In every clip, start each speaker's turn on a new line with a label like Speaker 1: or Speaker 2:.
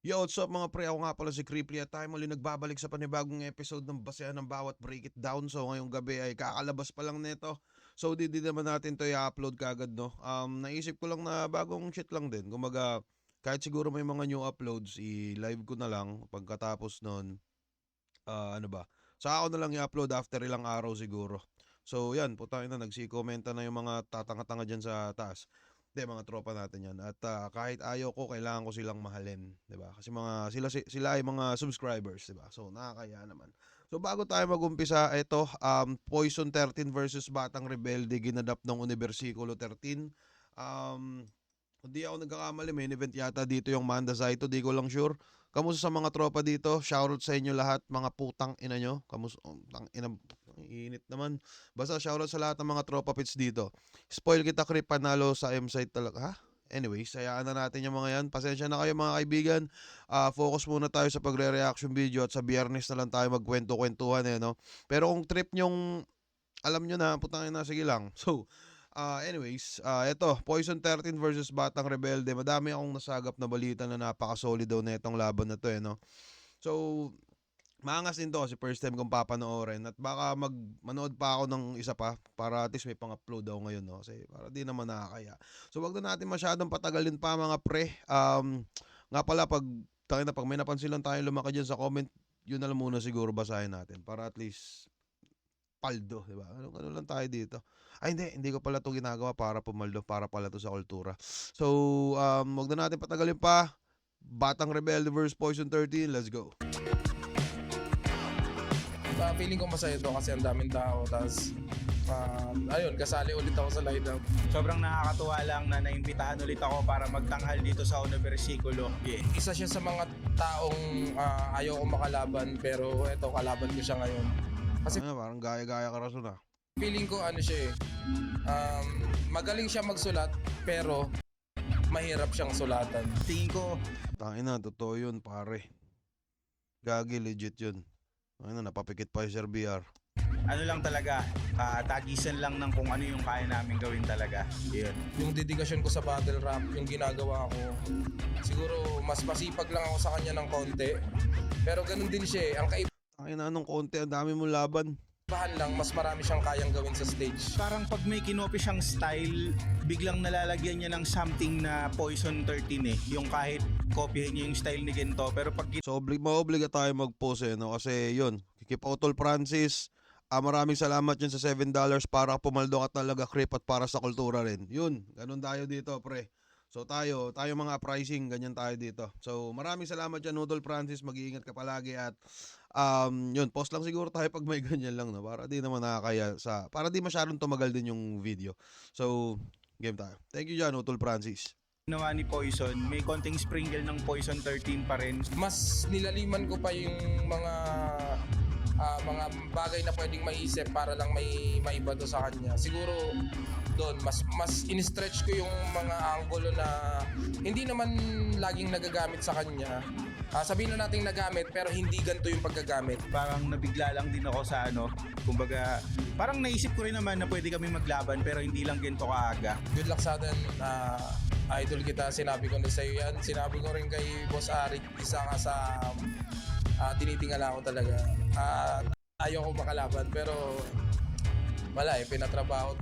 Speaker 1: Yo, what's up mga pre? Ako nga pala si Creeply at tayo muli nagbabalik sa panibagong episode ng Basehan ng Bawat Break It Down. So ngayong gabi ay kakalabas pa lang nito. So di naman natin to i-upload kagad, no? Naisip ko lang na bagong shit lang din. Kumaga, kahit siguro may mga new uploads, i-live ko na lang pagkatapos nun. Ano ba? Sa ako na lang i-upload after ilang araw siguro. So yan, putangin na, nagsi-commenta na yung mga tatanga-tanga dyan sa taas. Hindi, mga tropa natin yan. At kahit ayaw ko, kailangan ko silang mahalin. 'Di ba? Kasi sila ay mga subscribers. 'Di ba? So nakakaya naman. So bago tayo mag-umpisa, ito, Poison 13 versus Batang Rebelde, ginadap ng Universikulo 13. Um, Hindi ako nagkakamali, main event yata dito yung Manda Saito, di ko lang sure. Kamusta sa mga tropa dito? Shoutout sa inyo lahat, mga putang ina nyo. Kamusta? Tang ina, ang init naman. Basta shoutout sa lahat ng mga tropa pits dito. Spoil kita, Krip, panalo sa M-site talaga. Ha? Anyways, sayaan na natin yung mga yan. Pasensya na kayo mga kaibigan. Focus muna tayo sa pagre-reaction video at sa biyernes na lang tayo magkwento-kwentuhan no? Pero kung trip nyong alam nyo na, putang ina, sige lang. So, anyways, eto, Poison 13 versus Batang Rebelde. Madami akong nasagap na balita na napaka-solid daw na itong laban na to, no? So, maangas din to kasi first time kong papanoorin at baka manood pa ako ng isa pa para at least may pang-upload ako ngayon, no? Kasi para di naman nakakaya. So, wag na natin masyadong patagalin pa mga pre. Nga pala, pag may napansin lang tayo lumaki dyan sa comment, yun na lang muna siguro basahin natin para at least paldo, di ba? Ano lang tayo dito. Ay, hindi ko pala 'to ginagawa para pumaldo, para pala 'to sa kultura. So, wag na natin patagalin pa. Batang Rebelde versus Poison 13, let's go.
Speaker 2: Feeling ko masaya to kasi ang daming tao. Tapos, ayun, kasali ulit ako sa lineup.
Speaker 3: Sobrang nakakatuwa lang na naimbitahan ulit ako para magtanghal dito sa Universikulo.
Speaker 2: Isa siya sa mga taong ayaw ko makalaban, pero eto, kalaban ko siya ngayon. Kasi
Speaker 1: Parang gaya-gaya ka rason ah.
Speaker 2: feeling ko ano siya magaling siya magsulat, pero mahirap siyang sulatan.
Speaker 3: Tingin ko,
Speaker 1: Tangina, totoo yun, pare. Gagi, legit yun. Ano, napapikit pa yung Sir BR.
Speaker 3: ano lang talaga, tagisan lang ng kung ano yung kaya namin gawin talaga. Yun.
Speaker 2: Yung dedikasyon ko sa battle rap, yung ginagawa ko, siguro mas masipag lang ako sa kanya ng konti. Pero ganun din siya eh. Ang
Speaker 1: Tangina, anong konti, ang dami mong laban.
Speaker 2: kaibahan lang, mas marami siyang kayang gawin sa stage.
Speaker 3: Parang pag may kinopy siyang style, biglang nalalagyan niya ng something na Poison 13 eh. Yung kahit kopyahin niya yung style ni Gento. Pero pag
Speaker 1: So, maobliga tayo mag-post no? Kasi yun, Kikip Otol Francis, maraming salamat yun sa $7 para pumaldo ka talaga, Krip, at para sa kultura rin. Yun, ganun tayo dito, pre. So tayo mga pricing, ganyan tayo dito. So maraming salamat dyan, Noodle Francis, mag-iingat ka palagi at yun, post lang siguro tayo pag may ganyan lang, no? Para di naman nakakaya para di masyadong tumagal din yung video. So, game tayo. Thank you dyan, Noodle Francis.
Speaker 3: ginawa ni Poison, may konting sprinkle ng Poison 13 pa rin.
Speaker 2: Mas nilaliman ko pa yung mga bagay na pwedeng maisip para lang may maiba to sa kanya. Siguro doon mas in-stretch ko yung mga angulo na hindi naman laging nagagamit sa kanya. Sabihin na natin nagamit pero hindi ganito yung paggagamit.
Speaker 3: Parang nabigla lang din ako sa kumbaga, parang naisip ko rin naman na pwede kami maglaban pero hindi lang Gento kaaga.
Speaker 2: Good luck sa atin. Idol kita, sinabi ko na sa iyo yan. Sinabi ko rin kay Boss Arik, isa ka sa tinitingala ko talaga. Ayaw ko makalaban pero wala pinatrabaho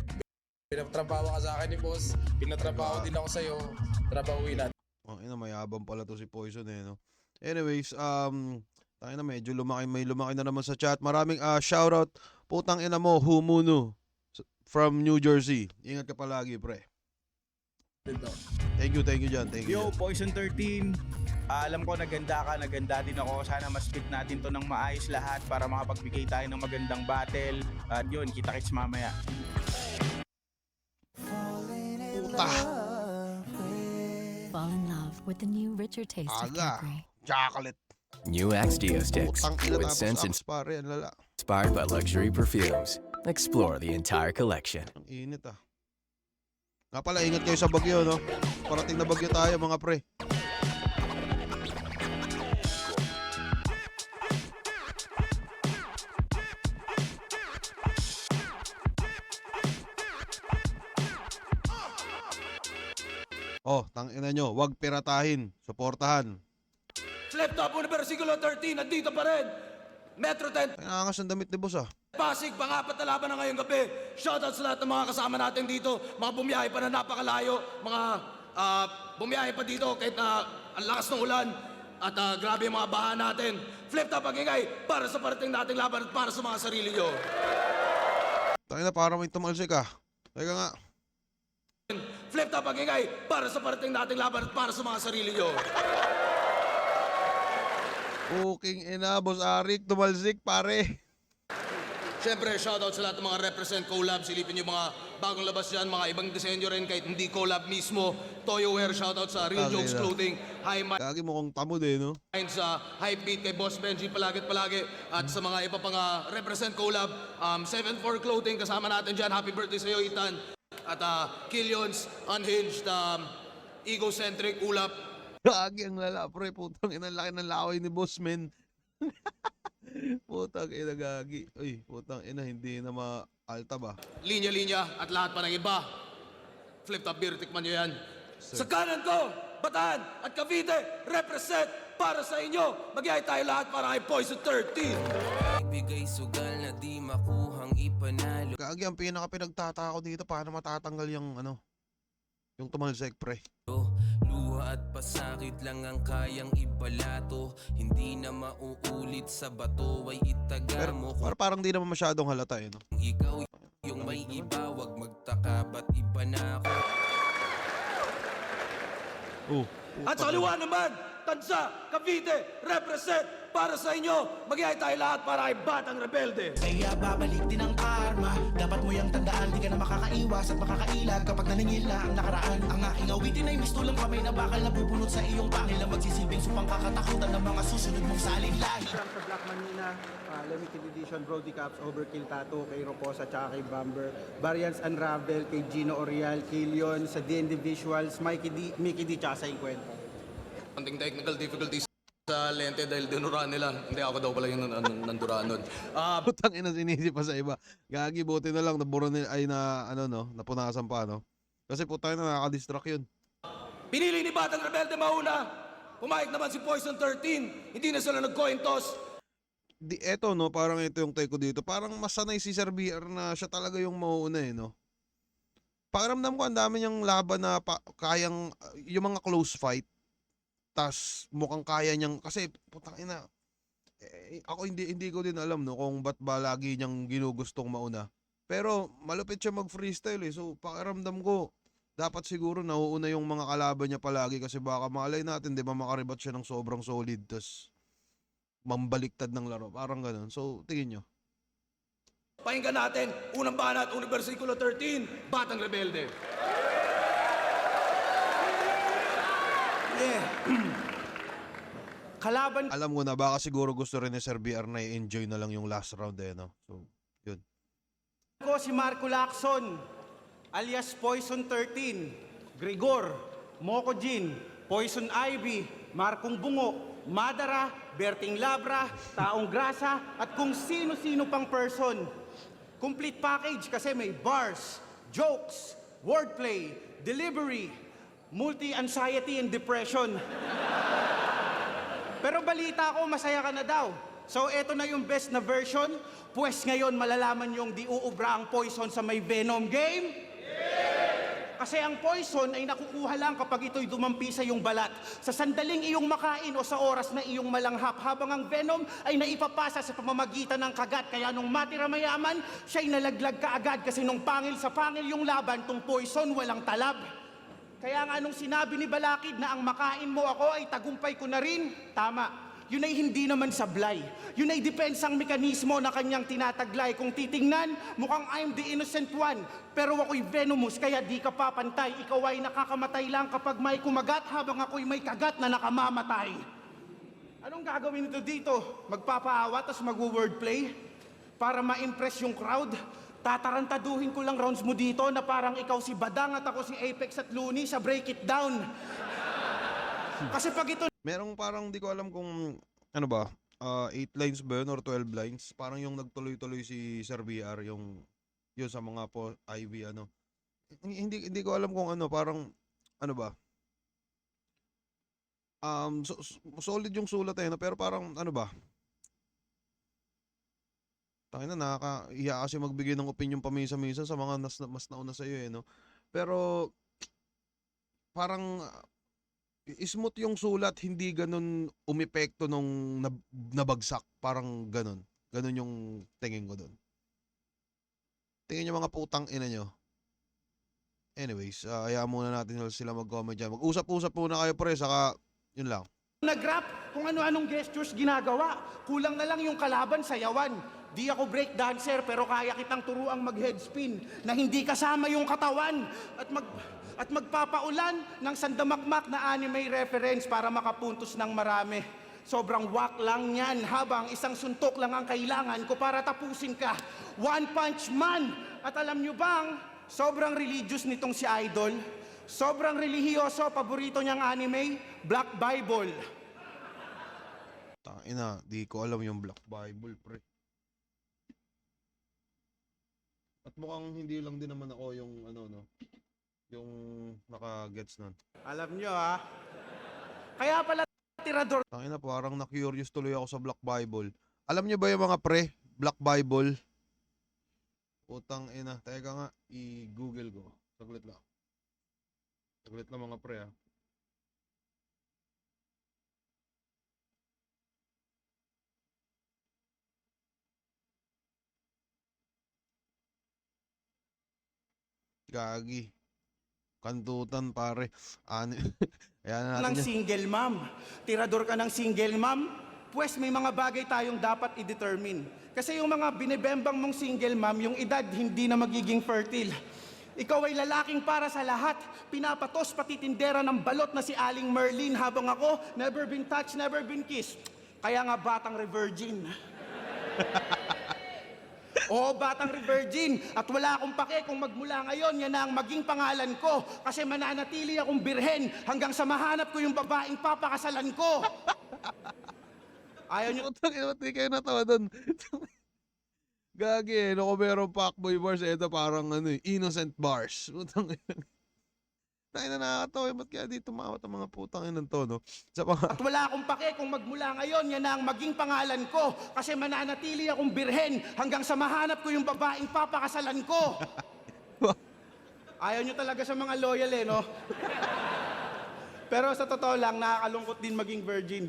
Speaker 2: ka sa akin ni Boss, pinatrabaho din ako sa iyo, trabahuin natin.
Speaker 1: Mayabang pala to si Poison no. Anyways, tayo na medyo may lumaki na naman sa chat. Maraming shoutout. Putang ina mo, Humunu from New Jersey. Ingat ka palagi, pre. Thank you dyan. Thank you.
Speaker 3: Yo, Poison 13, alam ko naganda din ako. Sana mas fit natin to ng maayos lahat para makapagbigay tayo ng magandang battle. At yun, kita-kits mamaya.
Speaker 1: Puta!
Speaker 4: Fall in love with the new richer taste of
Speaker 1: Aga!
Speaker 4: Capri.
Speaker 1: Chocolate!
Speaker 5: New XDO sticks
Speaker 1: Putang ina,
Speaker 5: with
Speaker 1: tapos
Speaker 5: scents
Speaker 1: apps, pare, ang lala.
Speaker 5: inspired by luxury perfumes. Explore the entire collection.
Speaker 1: Ang init Nga pala, ingat kayo sa bagyo, no? Parating na bagyo tayo, mga pre. Oh, tangina nyo, wag piratahin, suportahan.
Speaker 6: Flip Top Versikulo 13, nandito pa rin. Metro 10,
Speaker 1: Nangangas ang damit ni boss ah.
Speaker 6: Pasig, pang-apat na laban na ngayong gabi. Shoutout sa lahat ng mga kasama natin dito. Mga bumiyahe pa na napakalayo. Mga bumiyahe pa dito kahit na ang lakas ng ulan. At grabe yung mga baha natin. Flip Top ang ingay para sa parating nating laban at para sa mga sarili nyo.
Speaker 1: Tayo na para may tumalsik ah. Teka nga.
Speaker 6: Flip Top ang ingay para sa parating nating laban at para sa mga sarili nyo.
Speaker 1: Puking ina, boss Arik, tumalsik pare.
Speaker 6: Siyempre, shoutout sa lahat ng mga represent collab. Silipin yung mga bagong labas dyan, mga ibang disenyo rin kahit hindi collab mismo. Toyo Wear, shoutout sa Real
Speaker 1: Okay
Speaker 6: Jokes
Speaker 1: na.
Speaker 6: Clothing. High
Speaker 1: Kagi mo kong tamod eh, no?
Speaker 6: Minds sa Hype Beat kay Boss Benji palagi. At sa mga iba pang represent collab, 7-4 Clothing, kasama natin dyan. Happy birthday sa'yo, Ethan. At Killions, Unhinged, Egocentric, Ulap.
Speaker 1: Gagi ang lala, pre. Putang ina, laki ng laway ni boss, men. Putang ina, gagi. Uy, putang ina, hindi na ma-alta ba?
Speaker 6: Linya-linya at lahat pa ng iba. Flip Top Beer, tikman nyo yan. Sa kanan ko, Bataan at Cavite, represent para sa inyo. Magyay tayo lahat para kay Poison 13.
Speaker 7: Ibigay sugal na di makuhang ipanalo.
Speaker 1: Gagi, ang pinaka-pinagtataka ko dito, paano matatanggal yung, yung tumalsik, pre.
Speaker 7: Luha at pasakit lang ang kayang ibalato. Hindi na mauulit sa bato ay itaga
Speaker 1: Pero
Speaker 7: mo.
Speaker 1: parang di naman masyadong halata, eh, no?
Speaker 7: Kung ikaw yung may iba, wag magtaka ba't iba na ako.
Speaker 1: Oh.
Speaker 6: At sa kaliwa naman, Tansa, Cavite, represent para sa inyo. Magyay tayo lahat para kay Batang Rebelde.
Speaker 8: Kaya babalik din ang karma. Dapat mo yung tandaan, di ka na makakaiwas at makakailag kapag naningil na ang nakaraan. Ang aking awitin ay mistulang kamay na bakal na bubunot sa iyong pangil na magsisilbing supang kakatakutan ng mga susunod mong salin lahi.
Speaker 9: Sa Black Manina, Limited Edition Brody Caps, Overkill Tattoo, kay Roposa, tsaka kay Bamber. Variants Unravel, kay Gino Orial, Killion, sa D&D Visuals, Mickey D, tsaka sa Inkwento.
Speaker 6: Konting technical difficulties sa lente dahil dinuraan nila. Hindi, ako daw pala yung nanduraan nun.
Speaker 1: Putang ina, sinisip pa sa iba. Gagi, buti na lang, nabura nila, ay na, napunasan pa, no? Kasi putang na nakaka-distract yun.
Speaker 6: Pinili ni Batang Rebelde mauna. Pumayag naman si Poison 13. Hindi na sila nag-coin toss.
Speaker 1: Eto, no, parang ito yung take ko dito. Parang masanay si Sir BR na siya talaga yung mauuna, eh, no? Pakiramdam ko, ang dami niyang laban na kayang, yung mga close fight, tas mukhang kaya niyang, kasi putang ina, ako hindi ko din alam, no, kung ba't ba lagi niyang ginugustong mauna. Pero malupit siya mag-freestyle, eh. So pakiramdam ko, dapat siguro nauuna yung mga kalaban niya palagi kasi baka malay natin, di ba, makaribat siya ng sobrang solid tas mambaliktad ng laro. Parang ganun. So tingin nyo.
Speaker 6: Pakinggan natin, unang banat, unang versikulo 13, Batang Rebelde.
Speaker 8: Kalaban
Speaker 1: Alam ko na, baka siguro gusto rin ni Sir BR na i-enjoy na lang yung last round, eh, no? So, yun.
Speaker 8: ko si Marco Lacson, alias Poison 13, Grigor, Moco Jean, Poison Ivy, Markong Bungo, Madara, Berting Labra, Taong Grasa, at kung sino-sino pang person. Complete package kasi may bars, jokes, wordplay, delivery, multi-anxiety and depression. Pero balita ko, masaya ka na daw. So eto na yung best na version. Pues ngayon malalaman yung di uubra ang poison sa may Venom game. Kasi ang poison ay nakukuha lang kapag ito'y dumampi sa iyong balat. Sa sandaling iyong makain o sa oras na iyong malanghap. Habang ang venom ay naipapasa sa pamamagitan ng kagat. Kaya nung matira mayaman, siya'y nalaglag kaagad. Kasi nung pangil sa pangil yung laban, tong poison walang talab. Kaya nga nung sinabi ni Balakid na ang makain mo ako ay tagumpay ko na rin, tama. Yun ay hindi naman sablay. Yun ay depensang mekanismo na kanyang tinataglay. Kung titingnan, mukhang I'm the innocent one. Pero ako'y venomous, kaya di ka papantay. Ikaw ay nakakamatay lang kapag may kumagat, habang ako'y may kagat na nakamamatay. Anong gagawin nito dito? Magpapaawa, tapos mag-wordplay? Para ma-impress yung crowd? Tatarantaduhin ko lang rounds mo dito na parang ikaw si Badang at ako si Apex at Looney sa Break It Down. Kasi pag ito
Speaker 1: Merong parang di ko alam kung ano ba, 8 lines ba yun or 12 lines. Parang yung nagtuloy-tuloy si Sir BR, yung yun sa mga po Ivy ano. Hindi ko alam kung ano, parang ano ba. Solid yung sulat no? Pero parang ano ba? Tangina nakakahiya kasi magbigay ng opinion paminsan-minsan sa mga mas nauna sa iyo no. Pero parang smooth yung sulat, hindi ganun umepekto nung nabagsak, parang ganun. Ganun yung tingin ko doon. Tingin niyo mga putang ina nyo. Anyways, hayaan muna natin sila mag-comment dyan. Mag-usap-usap muna kayo pre, saka yun lang.
Speaker 8: Nag-rap, kung ano-anong gestures ginagawa. Kulang na lang yung kalaban sayawan. Di ako break dancer pero kaya kitang turuang mag-headspin na hindi kasama yung katawan at magpapaulan ng sandamakmak na anime reference para makapuntos ng marami. Sobrang wak lang yan habang isang suntok lang ang kailangan ko para tapusin ka. One Punch Man! At alam nyo bang, sobrang religious nitong si Idol. Sobrang relihiyoso, paborito niyang anime, Black Bible.
Speaker 1: Tangina, di ko alam yung Black Bible pre. At mukhang hindi lang din naman ako yung ano no, yung naka-gets nun.
Speaker 8: Alam nyo ha? Kaya pala tirador.
Speaker 1: Tangina, parang na-curious tuloy ako sa Black Bible. Alam niyo ba yung mga pre, Black Bible? Utang ina, teka nga, i-google ko. Saglit lang. Saglit lang mga pre Gagi. Kantutan pare. Ano? Ayan na
Speaker 8: Ng
Speaker 1: natin yan.
Speaker 8: single mom. Tirador ka ng single mom, pues may mga bagay tayong dapat i-determine. Kasi yung mga binibembang mong single mom, yung edad hindi na magiging fertile. Ikaw ay lalaking para sa lahat. Pinapatos pati tindera ng balot na si Aling Merlin habang ako, never been touched, never been kissed. Kaya nga batang re-virgin. Oo, batang re-virgin. At wala akong pake kung magmula ngayon, yan na ang maging pangalan ko. Kasi mananatili akong birhen hanggang sa mahanap ko yung babaeng papakasalan ko. Ayaw nyo.
Speaker 1: Utang ina, di kayo natawa doon. Gagi, no, kung meron fuckboy bars, ito parang ano, innocent bars. Utang ina. Tayo na nakakatawa, ba't kaya dito tumawat ang mga putang ina to, no? Sa mga...
Speaker 8: At wala akong pake kung magmula ngayon, yan na ang maging pangalan ko. Kasi mananatili akong birhen hanggang sa mahanap ko yung babaeng papakasalan ko. Ayaw nyo talaga sa mga loyal no? Pero sa totoo lang, nakakalungkot din maging virgin.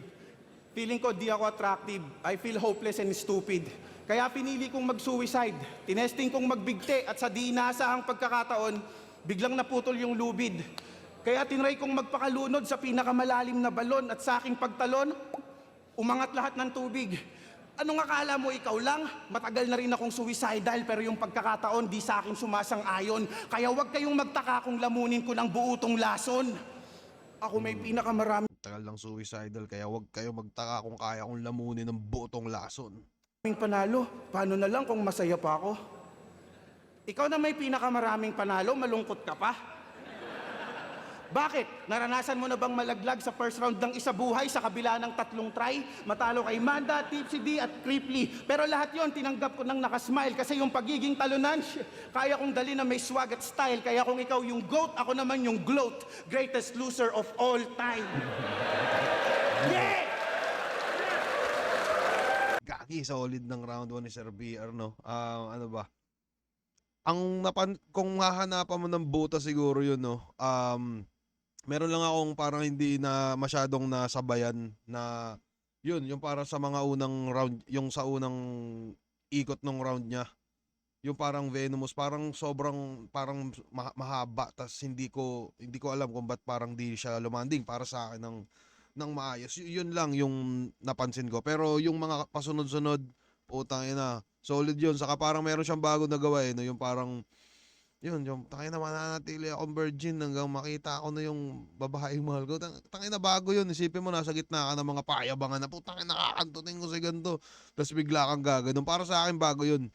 Speaker 8: Feeling ko di ako attractive. I feel hopeless and stupid. Kaya pinili kong mag-suicide. Tinesting kong magbigti at sa di inaasahang pagkakataon, biglang naputol yung lubid. Kaya tinry kong magpakalunod sa pinakamalalim na balon at sa aking pagtalon, umangat lahat ng tubig. Anong akala mo ikaw lang? Matagal na rin akong suicidal pero yung pagkakataon di sa akin sumasang-ayon. Kaya huwag kayong magtaka kung lamunin ko ng buutong lason. Ako may pinakamarami
Speaker 1: Tagal lang suicidal, kaya wag kayo magtaka kung kaya kong lamunin ng butong lason.
Speaker 8: panalo. Paano na lang kung masaya pa ako? Ikaw na may pinakamaraming panalo, malungkot ka pa? Bakit? Naranasan mo na bang malaglag sa first round ng isa buhay sa kabila ng 3 try? Matalo kay Manda, Tipsy D at Creeply. Pero lahat yon tinanggap ko ng nakasmile kasi yung pagiging talunan, kaya kong dali na may swag at style. Kaya kung ikaw yung GOAT, ako naman yung gloat. Greatest loser of all time. Yeah!
Speaker 1: Gagi, solid ng round 1 ni Sir BR, no? Ano ba? Kung hahanapan mo ng buta siguro yun, no? Meron lang akong parang hindi na masyadong nasabayan na yun, yung para sa mga unang round, yung sa unang ikot ng round niya. Yung parang venomous, parang sobrang parang mahaba, tas hindi ko alam kung ba't parang di siya lumanding para sa akin ng maayos. Yun lang yung napansin ko. Pero yung mga pasunod-sunod, putang ina, solid yun. Saka parang meron siyang bago na gawa no? Yung parang yung tangin na mananatili akong virgin hanggang makita ako na yung babaeng mahal ko. Tangin na bago yun. Isipin mo, nasa gitna ka ng mga payabangan na putang ina, nakakantunin ko sa ganito. Tapos bigla kang gaganon. Para sa akin, bago yun.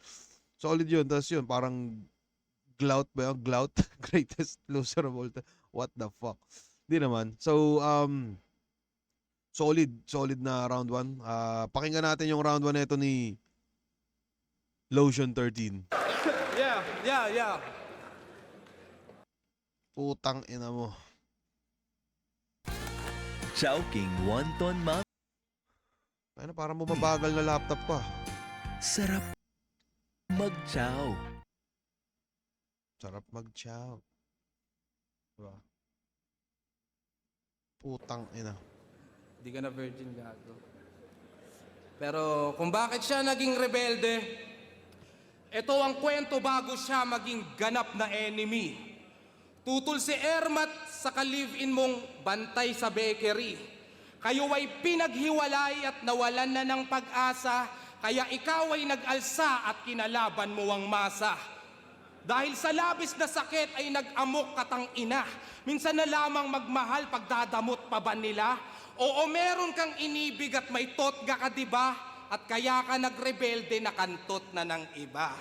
Speaker 1: Solid yun. Tapos yun, parang glout ba yun? Glout? Greatest loser of all time. What the fuck? Di naman. So, solid na round 1. Pakinggan natin yung round 1 nito ni Lotion 13.
Speaker 8: Yeah.
Speaker 1: Putang ina mo.
Speaker 10: Chowking wonton mami.
Speaker 1: Ano, parang bumabagal na laptop pa.
Speaker 10: Sarap mag-chow.
Speaker 1: Sarap mag-chow. Diba? Putang ina.
Speaker 2: Di ka na virgin, gago. Pero kung bakit siya naging rebelde, ito ang kwento bago siya maging ganap na enemy. Tutol si Ermat sa ka-live-in mong bantay sa bakery. Kayo ay pinaghiwalay at nawalan na ng pag-asa, kaya ikaw ay nag-alsa at kinalaban mo ang masa. Dahil sa labis na sakit ay nag-amok katang ina. Minsan na lamang magmahal pagdadamot pa ba nila? Oo, meron kang inibig at may totga ka, diba? At kaya ka nagrebelde na kantot na ng iba.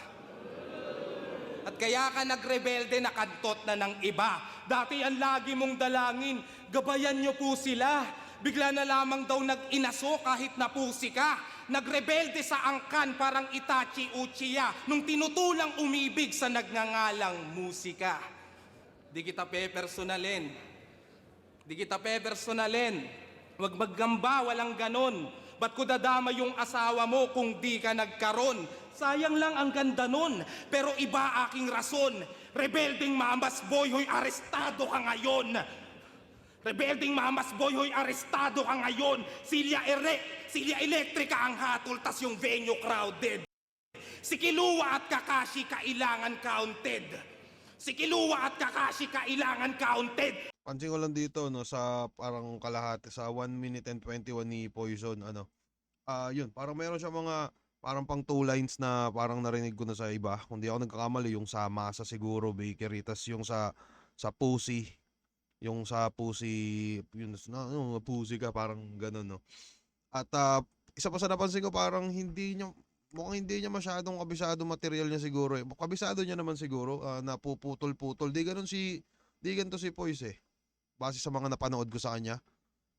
Speaker 2: At kaya ka nagrebelde na kantot na ng iba. Dati ang lagi mong dalangin, gabayan niyo po sila. Bigla na lamang daw nag-inaso kahit napusi ka. Nagrebelde sa angkan parang Itachi Uchiha nung tinutulang umibig sa nagngangalang musika. Di kita pepersonalin. Di kita pepersonalin. Huwag maggamba, walang ganon. Ba't ko dadama yung asawa mo kung di ka nagkaroon? Sayang lang ang ganda nun, pero iba aking rason. Rebelding mamas boy, hoy arestado ka ngayon. Rebelding mamas boy, hoy arestado ka ngayon. Silya Electrica ang hatol, tas yung venue crowded. Si Kilua at Kakashi kailangan counted. Si Kilua at Kakashi kailangan counted.
Speaker 1: Pansin ko lang dito, no, sa parang kalahati, sa 1 minute and 21 ni Poison, ano. Yun, parang meron siya mga, parang pang 2 lines na parang narinig ko na sa iba. Kung di ako nagkakamali, yung sa Masa siguro, Bakery, tas yung sa Pussy. Yung sa Pussy, yung Pussy ka, parang ganun, no. At isa pa sa napansin ko, parang mukhang hindi niya masyadong kabisado material niya siguro. Kabisado niya naman siguro, na puputol-putol. Di ganito si Poise, base sa mga napanood ko sa kanya.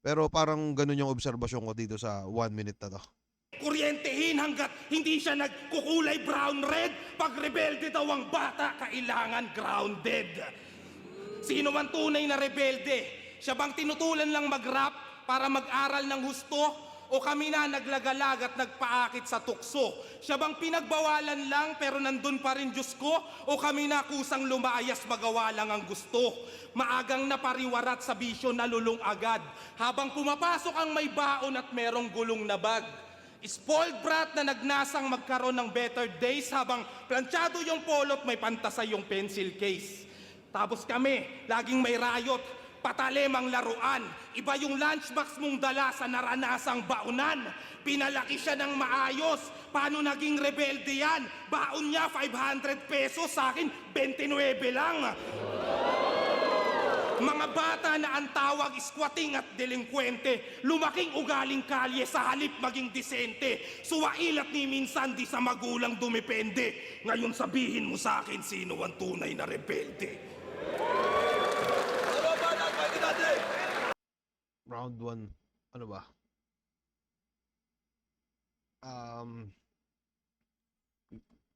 Speaker 1: Pero parang ganun yung obserbasyon ko dito sa 1 minute na to.
Speaker 2: Kuryentehin hanggat hindi siya nagkukulay brown-red. Pag rebelde daw ang bata, kailangan grounded. Sino man tunay na rebelde? Siya bang tinutulan lang mag-rap para mag-aral ng husto? O kami na naglagalag at nagpaakit sa tukso? Siya bang pinagbawalan lang pero nandun pa rin Diyos ko? O kami na kusang lumayas magawa lang ang gusto? Maagang napariwarat sa bisyo nalulung agad, habang pumapasok ang may baon at merong gulong na bag. Spoiled brat na nagnasang magkaroon ng better days, habang planchado yung polot may pantasay yung pencil case. Tapos kami, laging may riot, patalim ang laruan. Iba yung lunchbox mong dala sa naranasang baonan. Pinalaki siya ng maayos. Paano naging rebelde yan? Baon niya 500 pesos, sa akin 29 lang. Mga bata na ang tawag squatting at delinkwente, lumaking ugaling kalye sa halip maging disente. Suwail at ni minsan di sa magulang dumepende. Ngayon sabihin mo sa akin sino ang tunay na rebelde.
Speaker 1: Round 1, ano ba?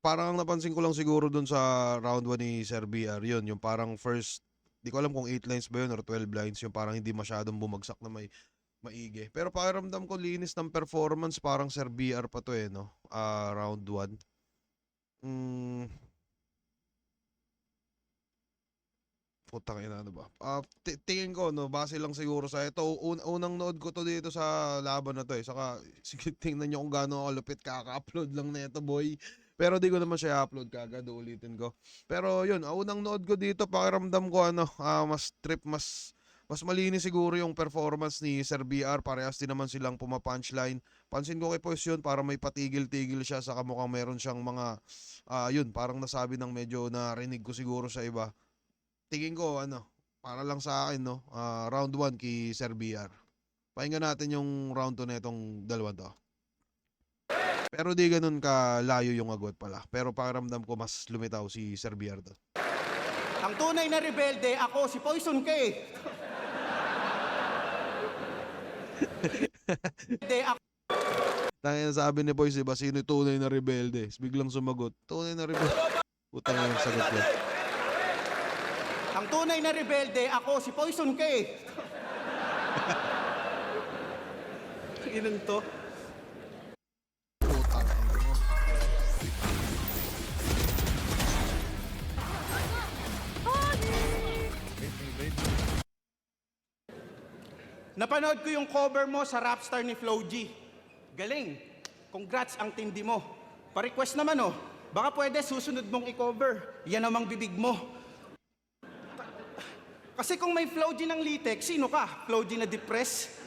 Speaker 1: Parang ang napansin ko lang siguro dun sa round 1 ni Sir BR, yun, yung parang first, di ko alam kung 8 lines ba yun or 12 lines, yung parang hindi masyadong bumagsak na may maigi. Pero pakiramdam ko linis ng performance, parang Sir BR pa to no? Round 1. Putang ina, ano ba? Tingin ko, no, base lang siguro sa ito. Unang nood ko to dito sa laban na to Saka, sige, tingnan nyo kung gaano kalupit kaka-upload lang na ito, boy. Pero di ko naman siya upload kagad, ulitin ko. Pero yun, unang nood ko dito, pakiramdam ko, mas malinis siguro yung performance ni Sir BR. Parehas din naman silang pumapunchline. Pansin ko kay Poise yun, para may patigil-tigil siya. Saka mukhang meron siyang mga, yun, parang nasabi ng medyo narinig ko siguro sa iba. Tingin ko, para lang sa akin, no, round 1 kay Sir BR. Pakinggan natin yung round 2 na itong dalawang to. Pero di ganun kalayo yung agwat pala. Pero pakiramdam ko mas lumitaw si Sir BR to.
Speaker 8: Ang tunay na rebelde, ako, si Poison K.
Speaker 1: Tangina, sabi ni Poise, diba, sino yung tunay na rebelde? Biglang sumagot, tunay na rebelde. Putang yung sagot ko.
Speaker 8: Ang tunay na rebelde, ako, si Poison K. Inan to.
Speaker 1: Putang ina mo.
Speaker 8: Napanood ko yung cover mo sa Rapstar ni Flo G. Galing. Congrats, ang tindi mo. Pa-request naman oh. Baka pwede susunod mong i-cover. Yan namang bibig mo. Kasi kung may Flo G ng litek, sino ka? Flo G na depress?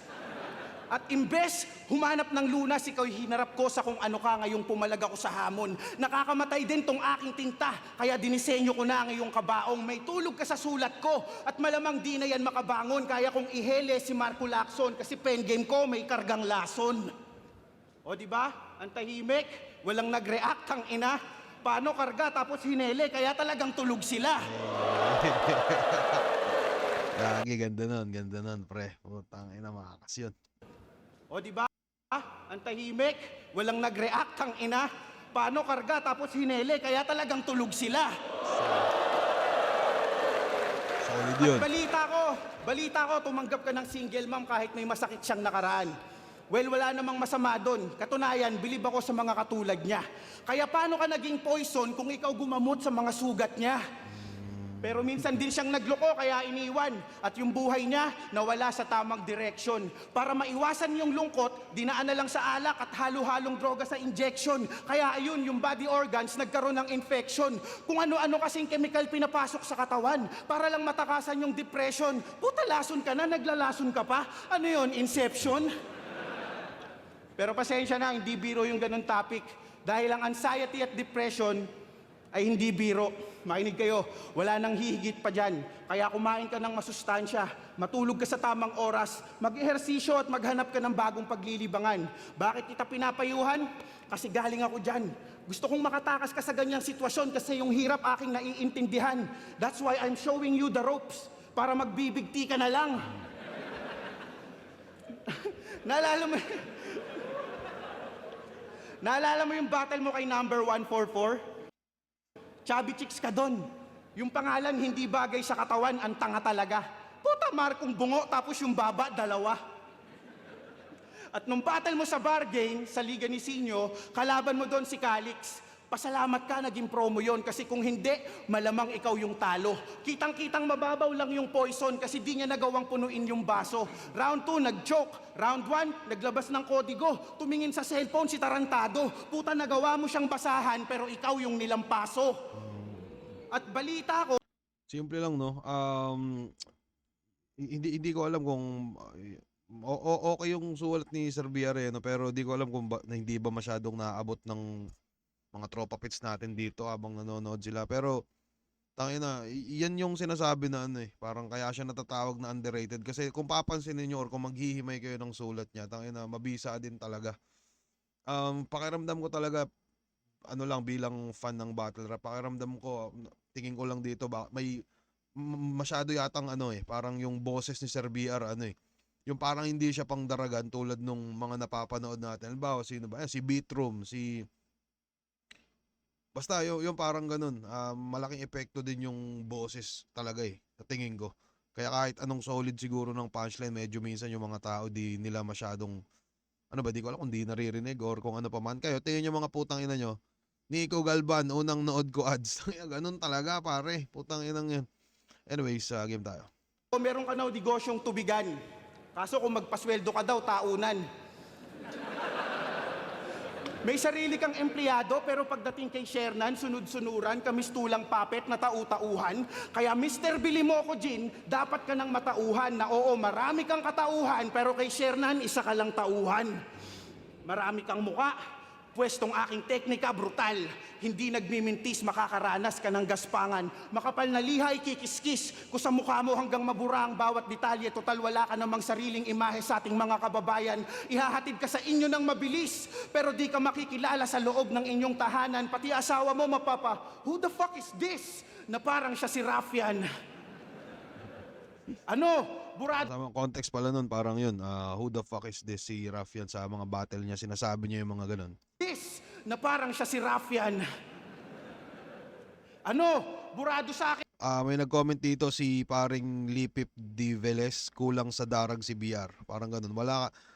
Speaker 8: At imbes, humanap ng lunas, ikaw hinarap ko sa kung ano ka ngayong pumalag ako sa hamon. Nakakamatay din tong aking tinta, kaya dinisenyo ko na ngayong kabaong. May tulog ka sa sulat ko, at malamang di na yan makabangon. Kaya kung ihele si Marco Lacson, kasi pen game ko may kargang lason. O di ba? Ang tahimik, walang nag-react ang ina. Paano karga tapos hinele, kaya talagang tulog sila.
Speaker 1: Gagi, ganda nun, pre. Putang ina, makakas yun.
Speaker 8: O di ba? Ang tahimik, walang nag-react ang ina. Paano karga tapos hinele, kaya talagang tulog sila.
Speaker 1: Solid
Speaker 8: At
Speaker 1: yun.
Speaker 8: balita ko, tumanggap ka ng single mom kahit may masakit siyang nakaraan. Well, wala namang masama doon. Katunayan, bilib ako sa mga katulad niya. Kaya paano ka naging poison kung ikaw gumamot sa mga sugat niya? Pero minsan din siyang nagloko kaya iniwan. At yung buhay niya nawala sa tamang direksyon. Para maiwasan yung lungkot, dinaan na lang sa alak at halo-halong droga sa injection. Kaya ayun, yung body organs nagkaroon ng infection. Kung ano-ano kasing chemical pinapasok sa katawan para lang matakasan yung depression. Puta, lason ka na, naglalason ka pa. Ano yun, Inception? Pero pasensya na, hindi biro yung ganun topic. Dahil ang anxiety at depression ay hindi biro. Makinig kayo, wala nang hihigit pa dyan. Kaya kumain ka ng masustansya, matulog ka sa tamang oras, mag-ehersisyo at maghanap ka ng bagong paglilibangan. Bakit kita pinapayuhan? Kasi galing ako dyan. Gusto kong makatakas ka sa ganyang sitwasyon kasi yung hirap aking naiintindihan. That's why I'm showing you the ropes para magbibigti ka na lang. Naalala mo yung battle mo kay number 144? Chubby chicks ka doon. Yung pangalan hindi bagay sa katawan, ang tanga talaga. Puta, Markong bungo, tapos yung baba, dalawa. At nung battle mo sa bargain, sa Liga ni Sinyo, kalaban mo doon si Calix. Pasalamat ka, naging promo yon kasi kung hindi, malamang ikaw yung talo. Kitang-kitang mababaw lang yung poison kasi di niya nagawang punuin yung baso. Round 2, nag-choke. Round 1, naglabas ng kodigo. Tumingin sa cellphone si Tarantado. Puta, nagawa mo siyang basahan pero ikaw yung nilampaso. At balita ko,
Speaker 1: Simple lang, no? Hindi ko alam kung okay yung sulat ni Sir Villareno, pero di ko alam kung na hindi ba masyadong naabot ng mga tropa pits natin dito habang nanonood sila. Pero tangina, yan yung sinasabi na ano parang kaya siya natatawag na underrated kasi kung papansinin niyo or kung maghihimay kayo ng sulat niya, tangina, mabisa din talaga. Pakiramdam ko talaga ano lang bilang fan ng battle rap, pakiramdam ko, tingin ko lang dito may masyado yatang parang yung boses ni Sir BR yung parang hindi siya pang daragan tulad nung mga napapanood natin. Halimbawa, sino ba? Si Beatroom, basta yung parang ganun, malaking epekto din yung boses talaga sa tingin ko. Kaya kahit anong solid siguro ng punchline, medyo minsan yung mga tao di nila masyadong, di ko alam kung di naririnig or kung ano pa man. Kayo, tingin nyo mga putang ina nyo, Nico Galban, unang nood ko ads. Ganun talaga pare, putang inang yan. Anyways, game tayo.
Speaker 8: meron ka na negosyong tubigan. Kaso kung magpasweldo ka daw, taunan. May sarili kang empleyado pero pagdating kay Shernan, sunod-sunuran, kamistulang papet na tau-tauhan. Kaya Mr. Bili mo ko, Jin, dapat ka nang matauhan na oo, marami kang katauhan pero kay Shernan, isa ka lang tauhan. Marami kang muka, pwestong aking teknika brutal. Hindi nagmimintis, makakaranas ka ng gaspangan. Makapal na lihay, kikiskis. Kung sa mukha mo hanggang mabura ang bawat detalye, total wala ka namang sariling imahe sa ating mga kababayan. Ihahatid ka sa inyo ng mabilis, pero di ka makikilala sa loob ng inyong tahanan. Pati asawa mo mapapa, who the fuck is this? Na parang siya si Raffian. Burado?
Speaker 1: Tamang context pala nun, parang yun, who the fuck is this, si Raffian sa mga battle niya, sinasabi niya yung mga ganun.
Speaker 8: Na parang siya si Raffian. Burado sa akin.
Speaker 1: May nag-comment dito si paring Lipip Diveles, kulang sa darag si BR. Parang ganun.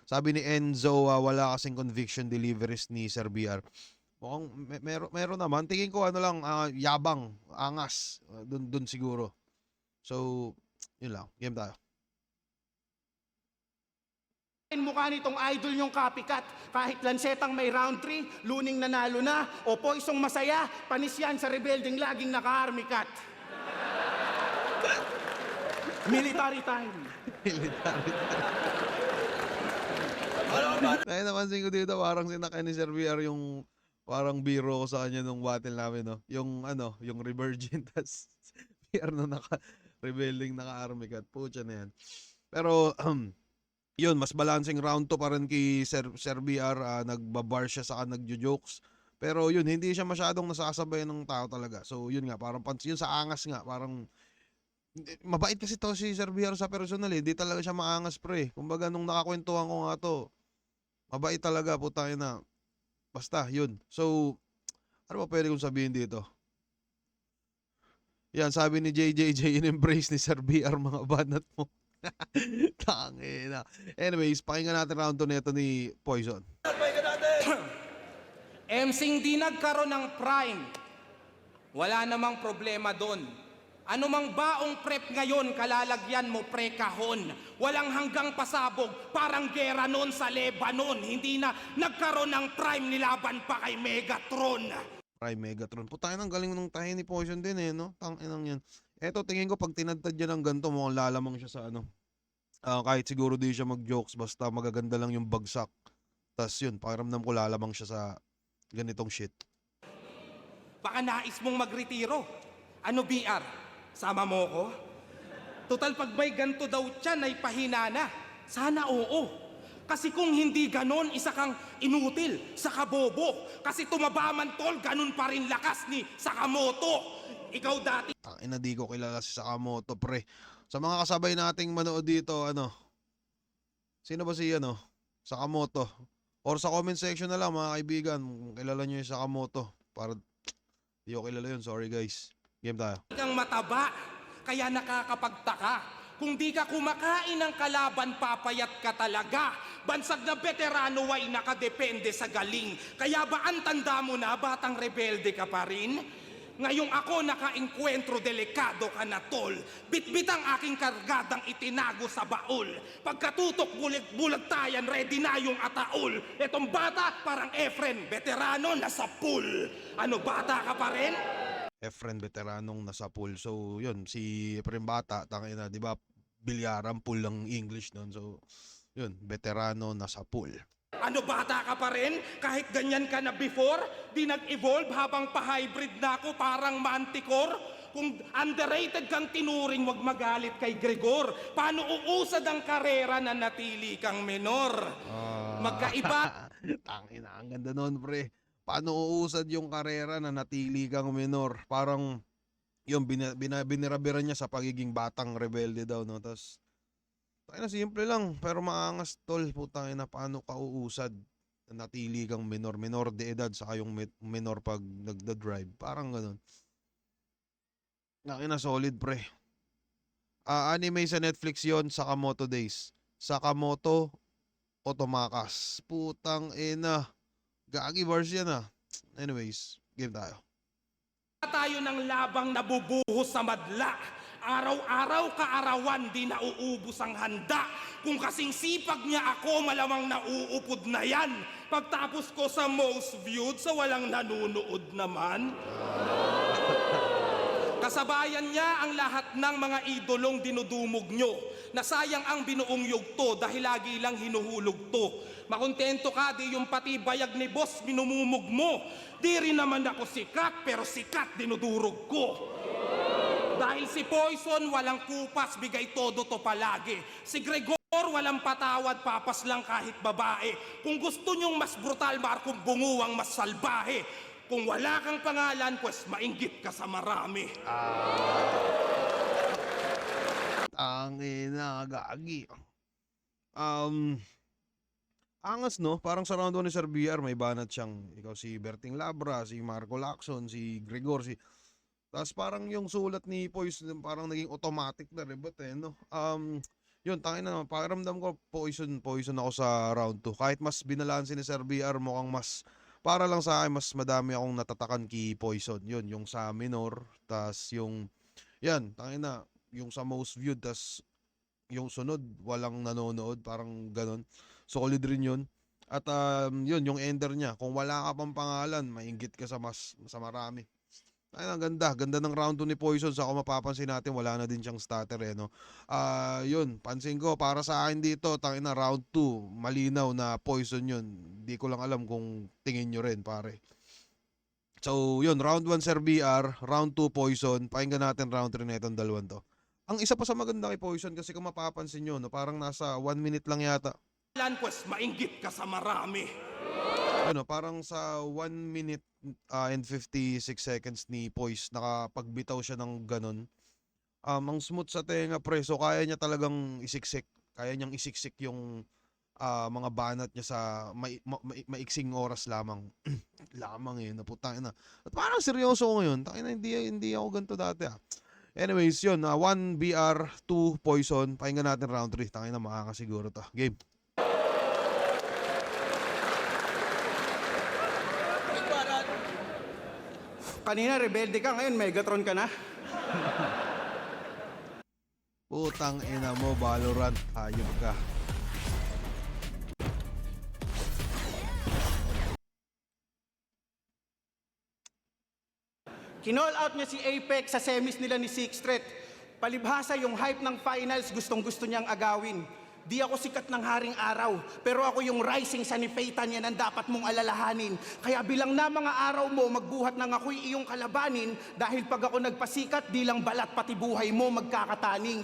Speaker 1: Sabi ni Enzo, wala kasing conviction deliveries ni Sir BR. Mukhang meron naman. Tingin ko ano lang, yabang, angas. Dun siguro. So, yun lang. Game tayo.
Speaker 8: Mukha nitong idol yung copycat. Kahit Lansetang may round 3, Luning nanalo na, o Poisong masaya, panis yan sa rebelding laging naka-army cat. Military time.
Speaker 1: Ay, napansin ko dito, parang sinakay ni Sir BR yung parang biro ko sa kanya nung battle namin, no? Yung yung Revirgin, tas BR na naka-rebelling, naka-army cat. Pucha na yan. Pero, yun, mas balancing round to pa rin kay Sir BR. Nagbabar siya saka nagjo-jokes. Pero yun, hindi siya masyadong nasasabay ng tao talaga. So yun nga, parang yun sa angas nga, parang mabait kasi to si Sir BR sa personal eh. Hindi talaga siya maangas pre. Kumbaga nung nakakwentuhan ko nga to, mabait talaga, putang ina. Basta, yun. So, ano ba pwede kong sabihin dito? Yan, sabi ni JJJ, in-embrace ni Sir BR mga banat mo. Tangina. Anyways, pakinggan natin round 2 nito ni Poison.
Speaker 11: MCing di nagkaroon ng prime. Wala namang problema doon. Anumang baong prep ngayon, kalalagyan mo pre-kahon. Walang hanggang pasabog, parang gera noon sa Lebanon. Hindi na nagkaroon ng prime, nilaban pa kay Megatron.
Speaker 1: Prime Megatron. Putang ina, ang galing nung tayo ni Poison din eh, no? Tanginang yan. Eto, tingin ko pag tinadtad niya ng ganito, mukhang lalamang siya sa kahit siguro di siya mag-jokes, basta magaganda lang yung bagsak. Tas yun, pakiramdam ko lalamang siya sa ganitong shit.
Speaker 11: Baka nais mong magretiro. Ano BR? Sama mo ko? Total pag may ganto daw tiyan ay pahina na. Sana oo. Kasi kung hindi ganon, isa kang inutil, sakabobo. Kasi tumabaman tol, ganon pa rin lakas ni Sakamoto. Ikaw dati.
Speaker 1: Ina, di ko kilala si Sakamoto, pre. Sa mga kasabay nating manood dito, sino ba si Sakamoto? Or sa comment section na lang, mga kaibigan, kung kilala nyo yung Sakamoto. Para di ko kilala yun, sorry guys. Game tayo.
Speaker 11: Kang mataba, kaya nakakapagtaka. Kung di ka kumakain ng kalaban, papayat ka talaga. Bansag na veterano ay nakadepende sa galing. Kaya ba ang tanda mo na, batang rebelde ka pa rin? Ngayong ako naka-enkwentro, delikado ka na tol. Bitbit ang aking kargadang itinago sa baul. Pagkatutok bulag-tayan, ready na yung ataol. Etong bata parang Efren, veterano nasa pool. Ano, bata ka pa rin?
Speaker 1: Efren, veteranong nasa pool. So, yun, si Efren bata, tangina, di ba, bilyaran pool lang English nun. So, yun, veterano nasa pool.
Speaker 11: Ano, bata ka pa rin? Kahit ganyan ka na before, di nag-evolve habang pa-hybrid na ako parang manticore? Kung underrated kang tinuring, wag magalit kay Gregor. Paano uusad ang karera na natili kang menor? Magkaiba.
Speaker 1: Tangina, ang ganda nun, pre. Paano uusad yung karera na natili kang menor? Parang, yun, binirabiran niya sa pagiging batang rebelde daw, no? Tapos, na simple lang, pero maangas tol, putang ina, paano ka uusad na natili kang minor de edad sa kayong minor pag nagda-drive, parang ganun. Nakina solid pre. Anime sa Netflix yon, Sakamoto Days. Sakamoto Otomakas. Putang ina. Gagi bars yan ah. Anyways, game tayo.
Speaker 11: Tayo ng labang nabubuhos sa madla. Araw-araw kaarawan di nauubos ang handa. Kung kasing sipag niya ako, malamang nauupod na yan. Pagtapos ko sa most viewed, sa walang nanunood naman. Kasabayan niya ang lahat ng mga idolong dinudumog nyo. Nasayang ang binuong yugto dahil lagi lang hinuhulog to. Makontento ka, di yung pati bayag ni boss minumumog mo. Di rin naman ako sikat, pero sikat dinudurog ko. Dahil si Poison walang kupas, bigay todo to palagi. Si Gregor walang patawad, papas lang kahit babae. Kung gusto nyong mas brutal, Markong bunguwang mas salbahe. Kung wala kang pangalan, pues mainggit ka sa marami.
Speaker 1: Tangina, gagi. Angas no, parang sa round 1 ni Sir BR may banat siyang, ikaw si Berting Labra, si Marco Lacson, si Gregor, Tapos parang yung sulat ni Poison parang naging automatic na rebut eh, no? Yun, tangin na, pakiramdam ko poison ako sa round 2. Kahit mas binalansin ni Sir BR, mukhang mas, para lang sa akin, mas madami akong natatakan kay Poison. Yun, yung sa minor, tas yung, yan, tangin na, yung sa most viewed, tas yung sunod, walang nanonood, parang ganon. Solid rin yun. At yun, yung ender niya, kung wala ka pang pangalan, mainggit ka sa marami. Ay, ang ganda ng round 2 ni Poison. Sa ako mapapansin natin, wala na din siyang starter eh, no? Yun, pansin ko, para sa akin dito, tangin na round 2, malinaw na Poison yun. Di ko lang alam kung tingin nyo rin, pare. So, yun, round 1 Sir BR, round 2 Poison, pakinggan natin round 3 na itong dalawang to. Ang isa pa sa maganda kay Poison, kasi kung mapapansin nyo, no, parang nasa 1 minute lang yata.
Speaker 11: Pues mainggit ka sa marami.
Speaker 1: Ano, parang sa 1 minute and 56 seconds ni Poise, nakapagbitaw siya ng ganon. Ang smooth sa tenga, pre. So, kaya niya talagang isiksik. Kaya niyang isiksik yung mga banat niya sa maiksing oras lamang. Lamang eh, naputang na. At parang seryoso ko ngayon. Tangina, hindi ako ganito dati ah. Anyways, yun. 1 BR, 2 Poison. Pakinggan natin round 3. Tangina, makakasiguro to. Game.
Speaker 8: Kanina rebelde ka, ngayon Megatron ka na.
Speaker 1: Putang ina mo, Valorant. Hayop ka.
Speaker 8: Kinall out niya si Apex sa semis nila ni Sixth Threat. Palibhasa yung hype ng finals, gustong-gusto niyang agawin. Di ako sikat ng haring araw, pero ako yung rising sa nipeitan yan ang dapat mong alalahanin. Kaya bilang na mga araw mo, magbuhat ng ako'y iyong kalabanin, dahil pag ako nagpasikat, di lang balat pati buhay mo magkakataning.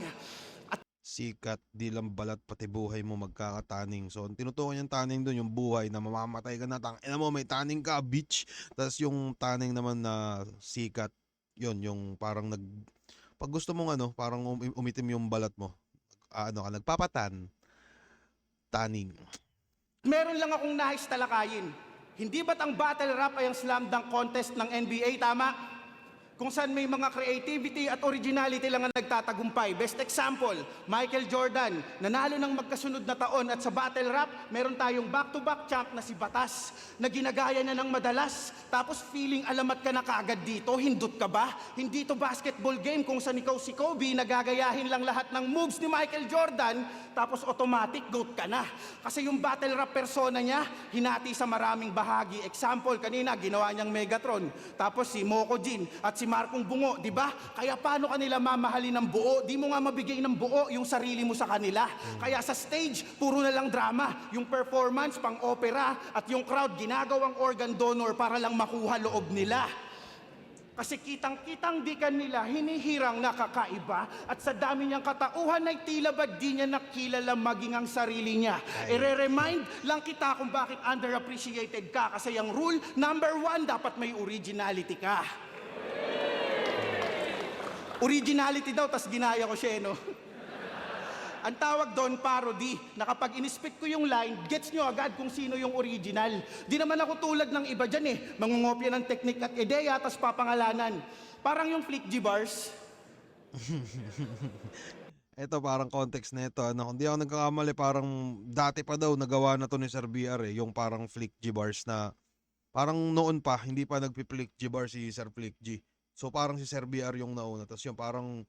Speaker 1: Sikat, di lang balat, pati buhay mo magkakataning. So, ang tinutukoy niyang taning doon, yung buhay na mamamatay ka na. Tangina mo, may taning ka, bitch. Tapos yung taning naman na sikat, yun, yung parang pag gusto mong parang umitim yung balat mo. Nagpapatan. Taning.
Speaker 8: Meron lang akong nais talakayin. Hindi ba't ang battle rap ay ang slam dunk contest ng NBA, tama? Kung saan may mga creativity at originality lang ang nagtatagumpay. Best example, Michael Jordan, nanalo ng magkasunod na taon at sa battle rap, meron tayong back-to-back champ na si Batas na ginagaya na ng madalas. Tapos feeling alamat ka na kaagad dito, hindot ka ba? Hindi to basketball game kung saan ikaw si Kobe, nagagayahin lang lahat ng moves ni Michael Jordan, tapos automatic GOAT ka na. Kasi yung battle rap persona niya, hinati sa maraming bahagi. Example, kanina ginawa niyang Megatron, tapos si Moko Jin at si Markong Bungo, di ba? Kaya paano kanila mamahalin ng buo? Di mo nga mabigay ng buo yung sarili mo sa kanila. Kaya sa stage, puro na lang drama. Yung performance, pang opera, at yung crowd, ginagawang organ donor para lang makuha loob nila. Kasi kitang-kitang di kanila, hinihirang nakakaiba, at sa dami niyang katauhan ay tila ba di niya nakilala maging ang sarili niya. I-remind lang kita kung bakit underappreciated ka, kasi yung rule number 1, dapat may originality ka. Originality daw, tas ginaya ko siya, no? Ang tawag doon, parody, na kapag in-spit ko yung line, gets nyo agad kung sino yung original. Di naman ako tulad ng iba dyan eh, mangungopya ng teknik at ideya, tas papangalanan. Parang yung Flick G bars.
Speaker 1: Ito parang context na ito. Kung di ako nagkakamali, parang dati pa daw nagawa na to ni Sir BR eh, yung parang Flick G bars na parang noon pa, hindi pa nagpi-Flick G bar si Sir Flick G. So parang si Sir BR yung nauna. Tapos yung parang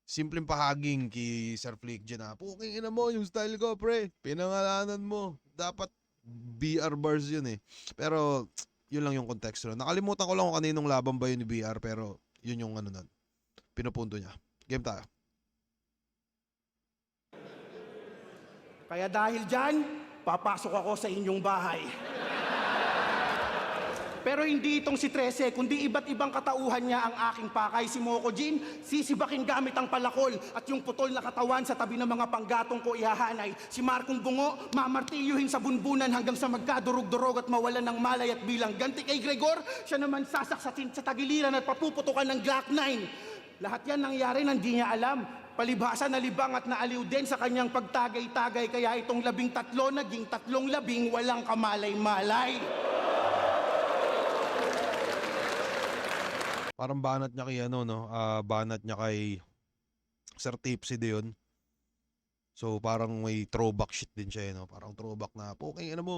Speaker 1: simpleng pahaging kay Sir Flick G na, puking ina mo yung style ko, pre. Pinangalanan mo. Dapat BR bars yun eh. Pero yun lang yung konteksto. Nakalimutan ko lang kung kaninong laban ba yun ni BR, pero yun yung nun. Pinupunto niya. Game tayo.
Speaker 8: Kaya dahil dyan, papasok ako sa inyong bahay. Pero hindi itong si Trece, kundi iba't ibang katauhan niya ang aking pakay. Si Moko Jin, sisibakin gamit ang palakol at yung putol na katawan sa tabi ng mga panggatong ko ihahanay. Si Markong Bungo, mamartilyuhin sa bunbunan hanggang sa magkadurog-durog at mawalan ng malay at bilang ganti kay Gregor, siya naman sasaksatin sa tagiliran at papuputukan ng Glock 9. Lahat yan nangyari nang di niya alam. Palibhasa na libang at naaliw din sa kanyang pagtagay-tagay, kaya itong 13 naging 13 walang kamalay-malay.
Speaker 1: Parang banat niya kay ano, no? Banat niya kay Sir Tipsy yun. So parang may throwback shit din siya, no? Parang throwback na, puking ano mo.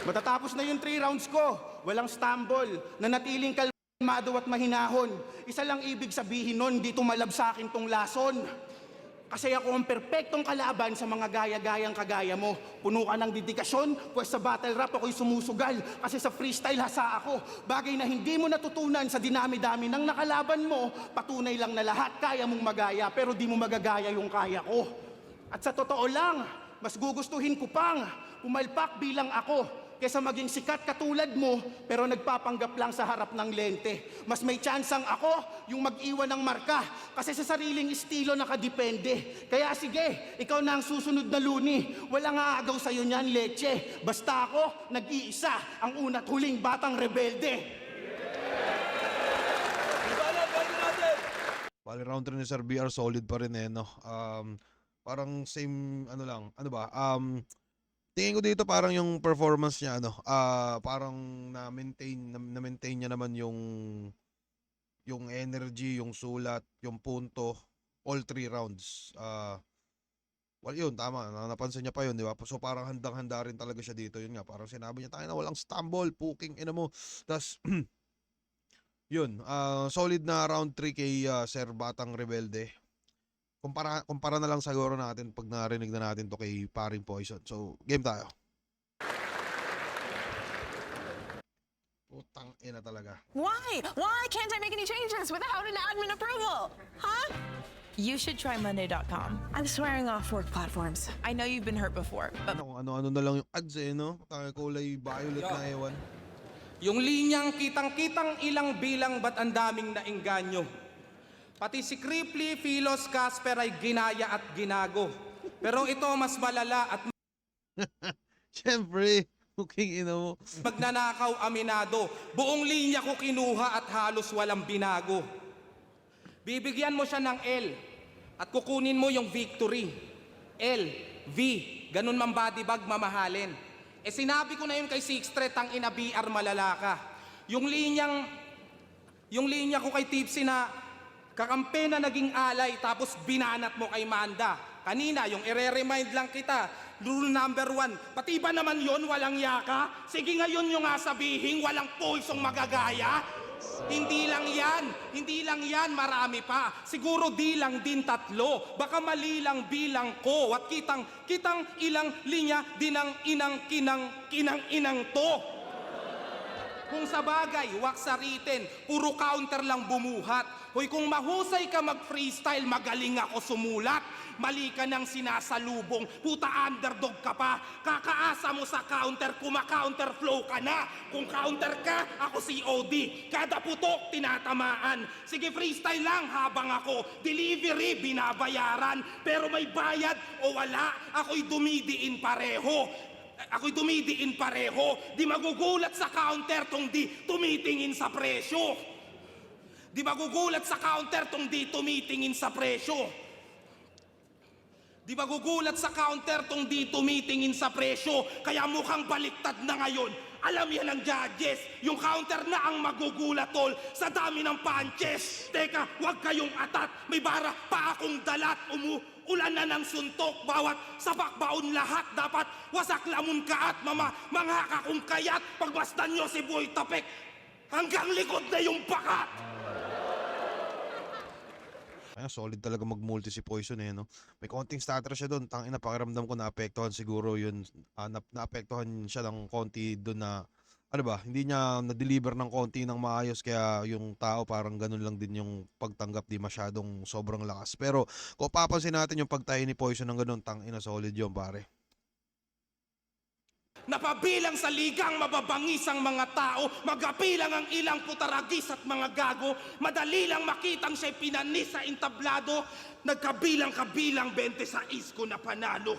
Speaker 8: Matatapos na yung 3 rounds ko. Walang stumble. Nanatiling kalmado at mahinahon. Isa lang ibig sabihin nun, di tumalab sa akin tong lason. Kasi ako ang perpektong kalaban sa mga gaya-gayang kagaya mo. Puno ka ng dedikasyon, pues sa battle rap ako'y sumusugal. Kasi sa freestyle hasa ako. Bagay na hindi mo natutunan sa dinami-dami ng nakalaban mo. Patunay lang na lahat kaya mong magaya, pero di mo magagaya yung kaya ko. At sa totoo lang, mas gugustuhin ko pang pumalpak bilang ako kesa maging sikat katulad mo pero nagpapanggap lang sa harap ng lente. Mas may tsansang ako yung mag-iwan ng marka kasi sa sariling estilo nakadepende. Kaya sige, ikaw na ang susunod na luni. Walang aagaw sa'yo niyan, leche. Basta ako, nag-iisa, ang una't huling batang rebelde.
Speaker 1: Bali round 3 ni Sir BR solid pa rin no. Parang same ano lang, ano ba? Tingin ko dito parang yung performance niya parang na-maintain niya naman yung energy, yung sulat, yung punto all 3 rounds. Well, yun tama, napansin niya pa yun, di ba? So parang handang-handa rin talaga siya dito. Yun nga, parang sinabi niya tayo na walang stumble, puking ina mo. Tas yun, solid na round 3 kay Sir Batang Rebelde. Kumpara na lang siguro natin pag narinig na natin to kay Paring Poison. So, game tayo. Putang ina talaga.
Speaker 12: Why? Why can't I make any changes without an admin approval? Huh? You should try Monday.com. I'm swearing off work platforms. I know you've been hurt before, but...
Speaker 1: Ano na lang yung ads no? Kulay violet na ewan.
Speaker 11: Yung linyang kitang-kitang ilang bilang ba't ang daming nainganyo. Pati si Cripply, Philos, Casper ay ginaya at ginago. Pero ito mas malala at
Speaker 1: Siyempre, cooking ina mo.
Speaker 11: magnanakaw aminado. Buong linya ko kinuha at halos walang binago. Bibigyan mo siya ng L at kukunin mo yung victory. L, V, ganun man body bag mamahalin. Sinabi ko na yun kay Six Threat ang ina BR malalaka. Yung linya ko kay Tipsy na kakampi na naging alay tapos binanat mo kay Manda. Kanina, yung ire-remind lang kita, rule number 1, pati ba naman yon walang yaka? Sige ngayon yung nga sabihin, walang pulsong magagaya? Hindi lang yan, marami pa. Siguro di lang din 3, baka mali lang bilang ko. At kitang ilang linya din ang inang to. Kung sa bagay, waksaritin, puro counter lang bumuhat. Hoy, kung mahusay ka mag-freestyle, magaling ako sumulat. Mali ka ng sinasalubong, puta underdog ka pa. Kakaasa mo sa counter, kuma-counter flow ka na. Kung counter ka, ako COD. Kada putok, tinatamaan. Sige, freestyle lang habang ako. Delivery, binabayaran. Pero may bayad o wala, ako'y dumidiin pareho. Di magugulat sa counter tong di tumitingin sa presyo. Kaya mukhang baliktad na ngayon. Alam yan ng judges, yung counter na ang magugulat tol sa dami ng punches. Teka, wag kayong atat, may bara pa akong dalat. Ulan na ng suntok, bawat sapak baon lahat dapat wasak lamon ka at mga kakong kayat. Pagbastan nyo si Boy Tapek, hanggang likod na yung bakat.
Speaker 1: Kaya solid talaga mag-multi si Poison no. May konting stutter siya doon. Tangina, pakiramdam ko naapektuhan siguro yun. Naapektuhan siya ng konti doon na ano ba, hindi niya na-deliver ng konti ng maayos kaya yung tao parang ganun lang din yung pagtanggap, di masyadong sobrang lakas. Pero kung papansin natin yung pagtayo ni Poison ng ganun, tangina solid yun pare.
Speaker 11: Napabilang sa ligang mababangis ang mga tao, magapilang ang ilang putaragis at mga gago, madali lang makitang siya'y pinanis sa entablado, nagkabilang-kabilang 26 ko na panalo.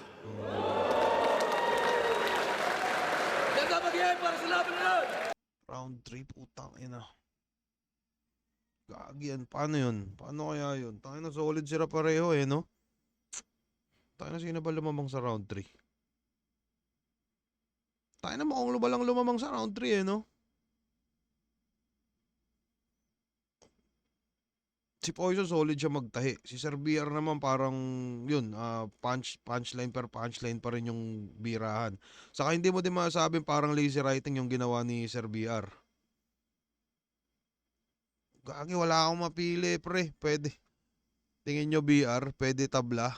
Speaker 1: Round 3, putang ina. Gagi yan, paano yun? Paano kaya yun? Tangina solid sila pareho no? Tangina sino ba lumamang sa round 3? Tangina mukhang lumamang sa round 3 no? si Poison solid siya magtahi. Si Sir BR naman parang yun, punchline per punchline pa rin yung birahan. Saka hindi mo din masasabing parang lazy writing yung ginawa ni Sir BR. Gagi, wala akong mapili, pre. Pwede. Tingin nyo BR, pwede tabla.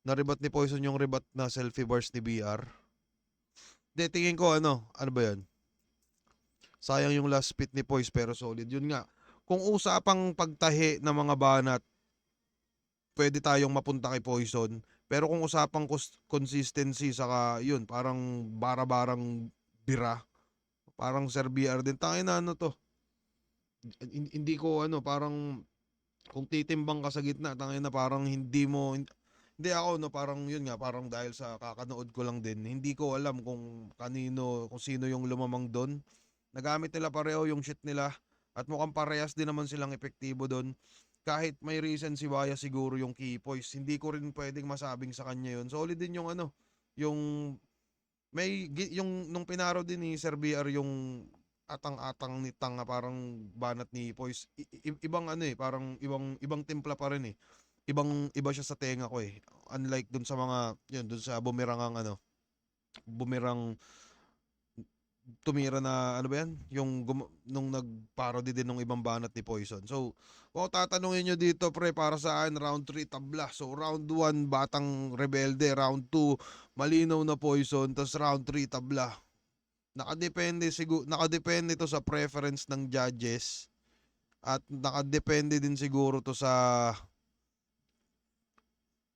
Speaker 1: Naribat ni Poison yung ribat na selfie bars ni BR. Hindi, tingin ko ano ba yan? Sayang yung last spit ni Poise pero solid. Yun nga, kung usapang pagtahi ng mga banat, pwede tayong mapunta kay Poison. Pero kung usapang consistency, saka yun, parang bara-barang bira. Parang Sir BR din. Tangin na ano to. Hindi ko ano, parang kung titimbang ka sa gitna, tangin na parang hindi ako no, parang yun nga, parang dahil sa kakanood ko lang din, hindi ko alam kung sino yung lumamang doon. Nagamit nila pareho yung shit nila at mukhang parehas din naman silang epektibo doon. Kahit may reason si Waya siguro yung key poise, hindi ko rin pwedeng masabing sa kanya yun. Solid din yung ano, yung nung pinaro din ni Sir BR yung atang-atang ni Tanga parang banat ni Poise. Ibang ano parang ibang timpla pa rin eh. Iba siya sa tenga ko eh. Unlike dun sa mga, yun, dun sa bumerang tumira na, ano ba yan? Nung nag-parody din ng ibang banat ni Poison. So, kung tatanungin nyo dito, pre, para sa akin, round 3 tabla. So, round 1, Batang Rebelde. Round 2, malinaw na Poison. Tapos round 3, tabla. Nakadepende to sa preference ng judges. At nakadepende din siguro to sa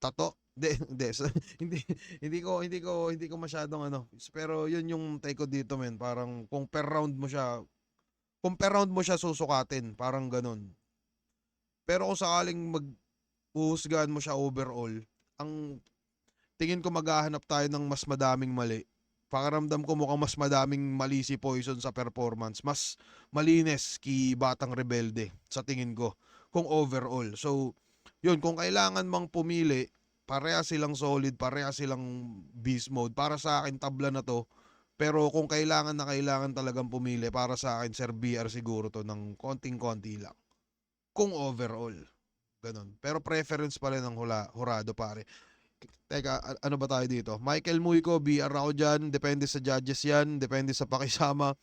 Speaker 1: tato. Hindi ko masyadong ano. Pero yun yung take ko dito, men. Parang kung per round mo siya susukatin, parang ganun. Pero kung sakaling maghuhusgahan mo siya overall, ang tingin ko maghahanap tayo ng mas madaming mali. Pakiramdam ko mukhang mas madaming mali si Poison sa performance. Mas malinis ki Batang Rebelde sa tingin ko kung overall. So, yun, kung kailangan mang pumili, pareha silang solid, pareha silang beast mode. Para sa akin, tabla na to. Pero kung kailangan talagang pumili, para sa akin, Sir BR siguro to ng konting-konti lang. Kung overall. Ganun. Pero preference pa rin ng hurado, pare. Teka, ano ba tayo dito? Michael Muyko, BR ako dyan. Depende sa judges yan. Depende sa pakisama.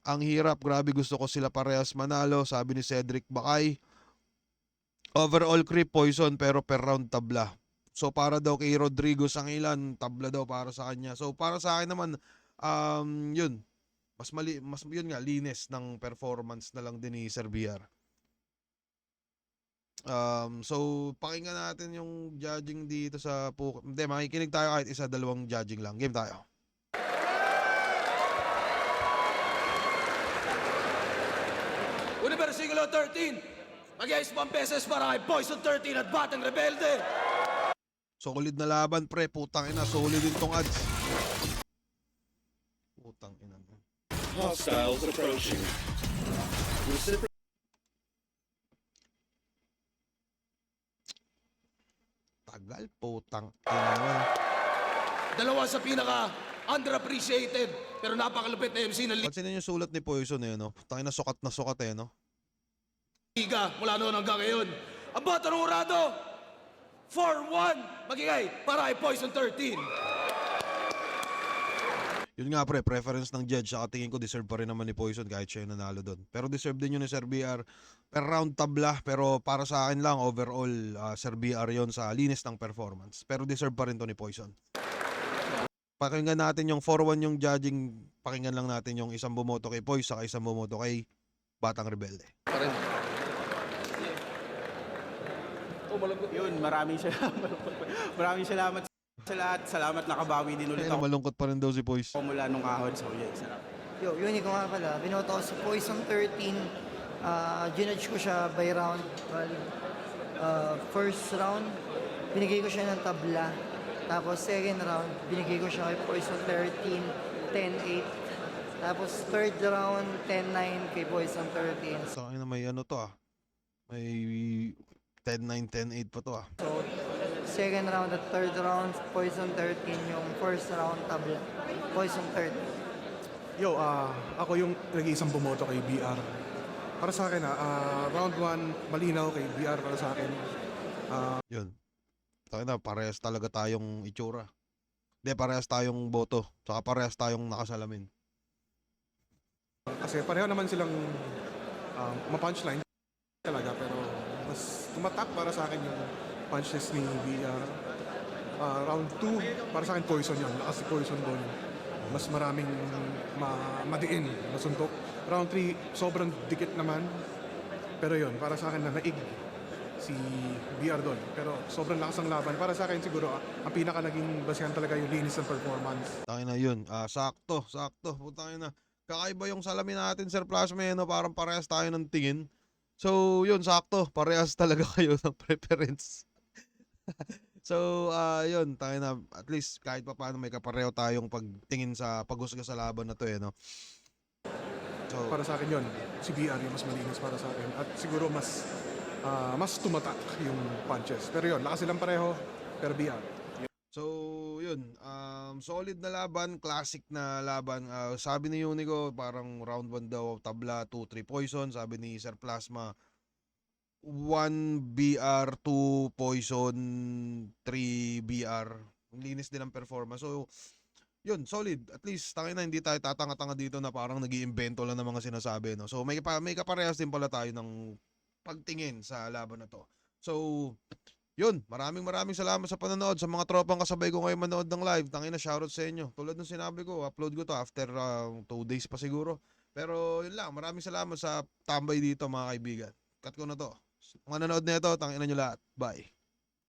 Speaker 1: Ang hirap. Grabe, gusto ko sila parehas manalo. Sabi ni Cedric Bakay. Overall creep, Poison, pero per round tabla. So para daw kay Rodrigo Sangilan, tabla daw para sa kanya. So para sa akin naman, yun. Mas yun nga, linis ng performance na lang din ni Sir BR. So pakinggan natin yung judging dito sa Hindi, makikinig tayo kahit isa, dalawang judging lang. Game tayo.
Speaker 6: Universigulo 13. Mag-ice 1 pesos para kay Poison 13 at Batang Rebelde.
Speaker 1: Solid na laban, pre. Putang ina, solid din tong ads. Putang ina.
Speaker 10: Hostiles approaching.
Speaker 1: Tagal, putang ina.
Speaker 6: Dalawa sa pinaka underappreciated pero napakalupit na MC ng
Speaker 1: Pansin niyo yung sulat ni Poison eh, no? Putang ina, sukat na sukat eh, no?
Speaker 6: liga mula noon hanggang ngayon. Ang bata ng Urado, 4-1 magigay para kay Poison 13.
Speaker 1: Yun nga, pre, preference ng judge. Saka tingin ko deserve pa rin naman ni Poison kahit siya yung nanalo doon. Pero deserve din yun ni Sir BR. Per round tabla, pero para sa akin lang overall, Sir BR yun sa linis ng performance. Pero deserve pa rin to ni Poison. Pakinggan natin yung 4-1 yung judging. Pakinggan lang natin yung isang bumoto kay Poison saka isang bumoto kay Batang Rebelde.
Speaker 3: Yun, maraming salamat sa lahat. Salamat, nakabawi din ulit ako
Speaker 1: Malungkot pa rin daw si Poison.
Speaker 3: mula nung ahon. So, yeah, sarap.
Speaker 13: Yo, yun ko nga pala. Binoto ko sa Poison 13. Ginudge ko siya by round. First round, binigay ko siya ng tabla. Tapos second round, binigay ko siya kay Poison 13, 10-8. Tapos third round, 10-9 kay Poison 13.
Speaker 1: Sa akin na may ano to May 10-9, 10-8 pa to
Speaker 13: So, second round at third round, Poison 13. Yung first round, tabla. Poison 13.
Speaker 14: Yo, ako yung nag-iisang bumoto kay BR. para sa akin round 1 malinaw kay BR para sa akin.
Speaker 1: Yun. Tayo na, parehas talaga tayong itsura. Hindi, parehas tayong boto. Saka parehas tayong nakasalamin.
Speaker 14: Kasi pareho naman silang ma-punchline talaga, pero mas tumatak para sa akin yung punches ni BR. Round 2, para sa akin poison yun. Lakas si Poison doon. Mas maraming madiin na suntok. Round 3, sobrang dikit naman. Pero yun, para sa akin na naig si BR doon. Pero sobrang lakas ng laban. Para sa akin siguro, ang pinaka naging basihan talaga yung linis ng performance.
Speaker 1: Tayo na yun. Sakto. Tayo na. Kakaiba yung salamin natin, Sir Plasmeno. Parang parehas tayo ng tingin. So, yun, sakto. Parehas talaga kayo ng preference. So, yun, tayo na, at least kahit pa paano may kapareho tayong pagtingin sa paghusga sa laban na to no. So,
Speaker 14: para sa akin yun, si BR yung mas malinis para sa akin. At siguro mas tumatak yung punches. Pero yun, lakas silang pareho, pero BR.
Speaker 1: So, yun, solid na laban, classic na laban. Sabi ni Unico, parang round 1 daw, tabla, 2-3 Poison. Sabi ni Sir Plasma, 1 BR, 2 Poison, 3 BR. Linis din ang performance. So, yun, solid. At least, tangina, hindi tayo tatanga-tanga dito na parang nag-iimbento lang ng mga sinasabi. No? So, may kaparehas din pala tayo ng pagtingin sa laban na to. So, yun, maraming salamat sa panonood. Sa mga tropang kasabay ko ngayon manood ng live, tangina, shoutout sa inyo. Tulad ng sinabi ko, upload ko to after 2 days pa siguro. Pero yun lang, maraming salamat sa tambay dito mga kaibigan. Cut ko na to. Mga nanood na ito, tangina nyo lahat. Bye.